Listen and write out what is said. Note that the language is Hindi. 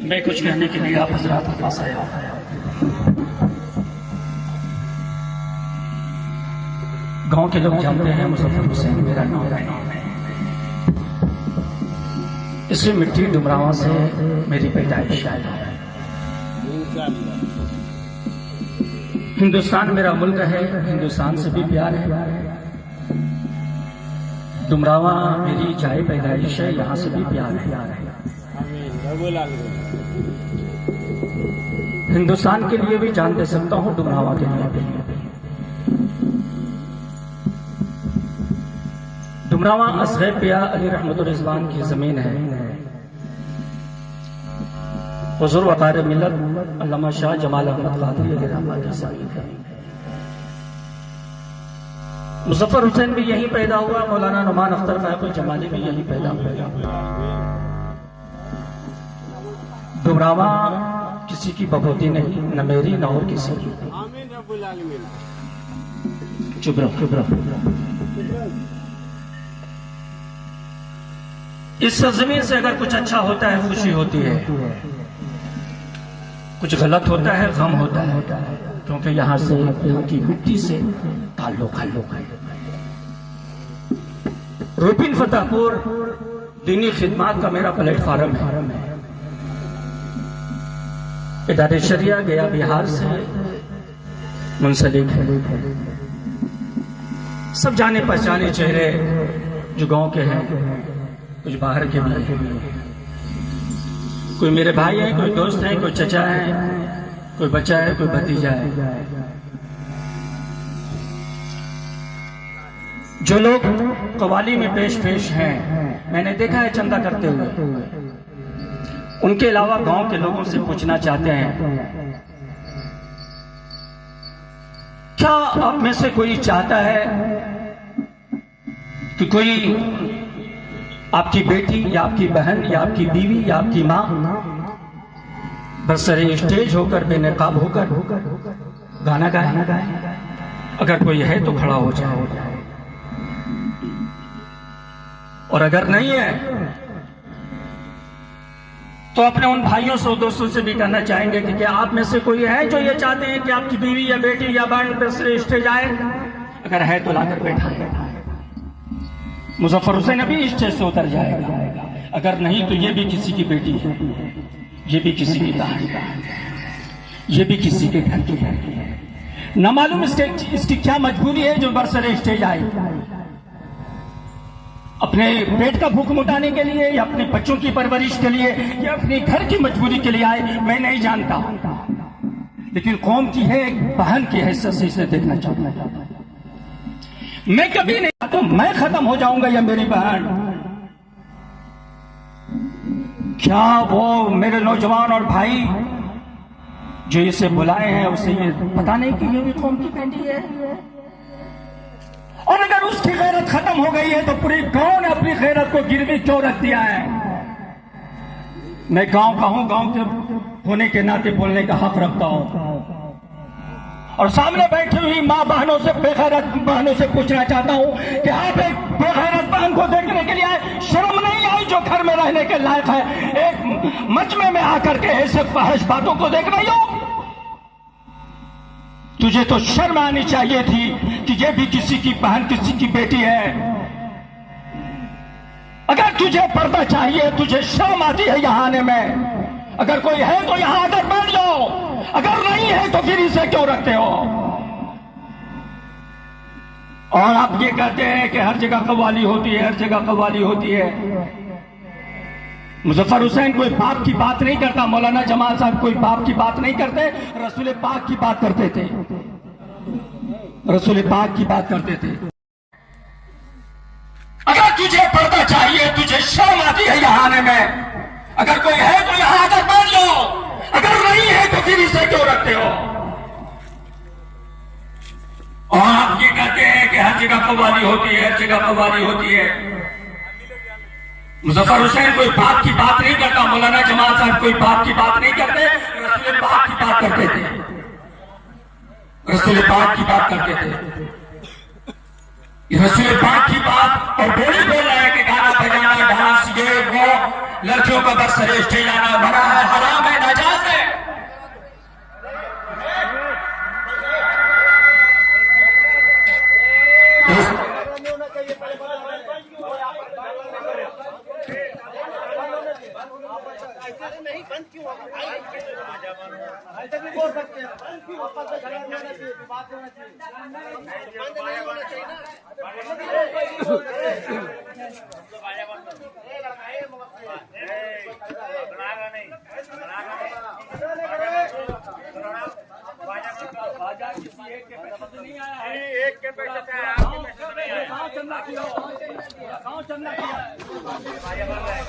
मैं कुछ कहने के लिए आप हजरात के पास आया हूं। गांव के लोग जानते हैं मुजफ्फर हुसैन मेरा नाम है। इसी मिट्टी डुमरावा से मेरी पैदाइश है। हिंदुस्तान मेरा मुल्क है, हिंदुस्तान से भी प्यार है। डुमरावा मेरी जाए पैदाइश है, यहाँ से भी प्यार है। हिंदुस्तान के लिए भी जान दे सकता हूँ, डुमरावा के लिए भी। डुमरावा असग़र पिया अली रहमतुर रिज़वान की जमीन है। हुज़ूर वक़ार मिल्लत अल्लामा शाह जमाल अहमद क़ादरी अली रहमत की ज़मीन है। मुज़फ़्फ़र हुसैन भी यहीं पैदा हुआ, मौलाना नुमान अख्तर फ़ैज़ुल जमाली भी यहीं पैदा हुआ। डुमरावा किसी की बगौती नहीं, न मेरी न और किसी की। चुप रहो। इस सरजमीन से अगर कुछ अच्छा होता है खुशी होती है, कुछ गलत होता है गम होता है, क्योंकि यहाँ से यहाँ की मिट्टी से ताल्लुक है। रूपिन फतेहपुर दीनी खिदमत का मेरा प्लेटफार्म है। इदारे शरिया गया बिहार से मुंसलिक है। सब जाने पहचाने चेहरे जो गांव के हैं, कुछ बाहर के भी हैं। कोई मेरे भाई है, कोई दोस्त है, कोई चचा है, कोई बच्चा है, कोई भतीजा है। जो लोग कव्वाली में पेश हैं, मैंने देखा है चंदा करते हुए। उनके अलावा गांव के लोगों से पूछना चाहते हैं, क्या आप में से कोई चाहता है कि कोई आपकी बेटी या आपकी बहन या आपकी बीवी या आपकी माँ बरसरे स्टेज होकर बेनकाब होकर गाना गाए? अगर कोई है तो खड़ा हो जाए, और अगर नहीं है तो अपने उन भाइयों से दोस्तों से भी कहना चाहेंगे कि क्या आप में से कोई है जो ये चाहते हैं कि आपकी बीवी या बेटी या बहन बरसरे स्टेज आए? अगर है तो लाकर बैठाए। मुजफ्फर हुसैन अभी स्टेज से उतर जाएगा। अगर नहीं तो ये भी किसी की बेटी है, ये भी किसी की बहन है, ये भी किसी के घर की है। न मालूम इसकी क्या मजबूरी है जो बरसरे स्टेज आए। अपने पेट का भूख मिटाने के लिए या अपने बच्चों की परवरिश के लिए या अपने घर की मजबूरी के लिए आए, मैं नहीं जानता। लेकिन कौम की है, एक बहन की हैसियत से इसे देखना चाहता हूं। मैं कभी नहीं तो मैं खत्म हो जाऊंगा या मेरी बहन। क्या वो मेरे नौजवान और भाई जो इसे बुलाए हैं उसे ये पता नहीं कि ये भी कौम की बेटी है? और अगर उसकी गैरत खत्म हो गई है तो पूरी गांव ने अपनी गैरत को गिरवी क्यों रख दिया है? मैं गांव का हूं, गांव के होने के नाते बोलने का हक रखता हूं। और सामने बैठी हुई माँ बहनों से, बेगैरत बहनों से पूछना चाहता हूं कि आप एक बेगैरत बहन को देखने के लिए आए, शर्म नहीं आई जो घर में रहने के लायक है? एक मजमे में आकर के ऐसे फहश बातों को देख रही हो? तुझे तो शर्म आनी चाहिए थी कि ये भी किसी की बहन, किसी की बेटी है। अगर तुझे पर्दा चाहिए, तुझे शर्म आती है यहाँ आने में, अगर कोई है तो यहाँ आकर बैठ जाओ। अगर नहीं है तो फिर इसे क्यों रखते हो? और आप ये कहते हैं कि हर जगह कव्वाली होती है, हर जगह कव्वाली होती है। मुजफ्फर हुसैन कोई बाप की बात नहीं करता, मौलाना जमाल साहब कोई बाप की बात नहीं करते, रसूल पाक की बात करते थे। रसूल पाक की बात करते थे। अगर तुझे पर्दा चाहिए, तुझे शर्म आती है यहाँ आने में, अगर कोई है तो यहाँ आकर बैठ जाओ। अगर नहीं है तो फिर इसे क्यों रखते हो? और आप ये कहते हैं कि हर जगह कव्वाली होती है, हर जगह कव्वाली होती है। मुजफ्फर हुसैन कोई बाप की बात नहीं करता, मौलाना जमाल साहब कोई बाप की बात नहीं करते, रसूल पाक की बात करते थे। रसूल पाक की बात करते थे। रसूल पाक की बात और बोल रहा है कि गाना बजाना, डांस, ये वो लड़कियों का बरसरेश जाना बड़ा है, हराम है, नाजायज है। नहीं बंद क्यों होगा? भी बोल सकते हैं, आपस में झगड़ा नहीं होना चाहिए, बात होना चाहिए, बंद नहीं होना चाहिए ना। एक के पैसे से आपके पैसे नहीं आए।